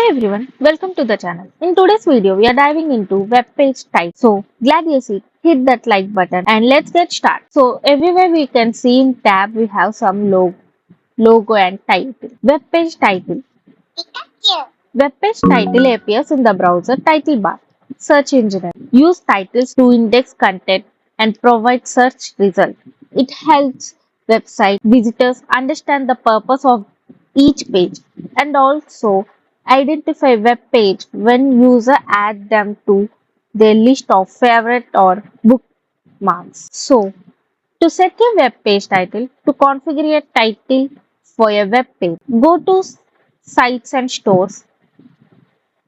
everyone, welcome to the channel. In today's video, we are diving into web page type. So glad you see, hit that like button and let's get started. So everywhere we can see in tab, we have some logo and title. Web page title. Web page title appears in the browser title bar. Search engine. Use titles to index content and provide search result. It helps website visitors understand the purpose of each page and also identify web page when user add them to their list of favorite or bookmarks. So to set a web page title, to configure a title for a web page, go to sites and stores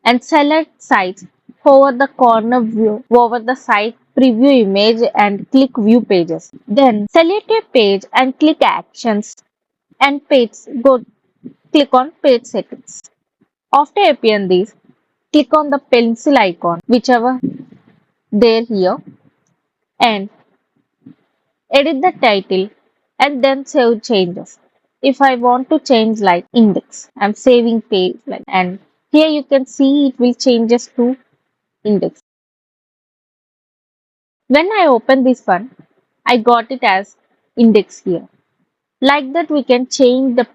and select sites over the corner view over the site preview image and click view pages. Then select a page and click actions and page go click on page settings. After appearing these, click on the pencil icon whichever there here and edit the title and then save changes. If I want to change like index, I'm saving page like and here you can see it will changes to index. When I open this one, I got it as index here. Like that we can change the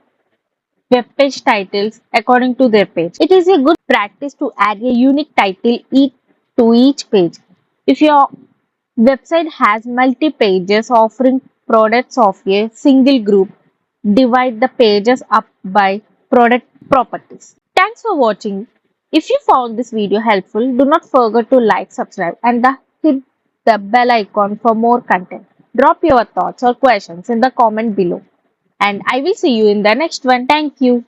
web page titles according to their page. It is a good practice to add a unique title to each page. If your website has multi pages offering products of a single group, divide the pages up by product properties. Thanks for watching. If you found this video helpful, do not forget to like, subscribe and hit the bell icon for more content. Drop your thoughts or questions in the comment below and I will see you in the next one. Thank you.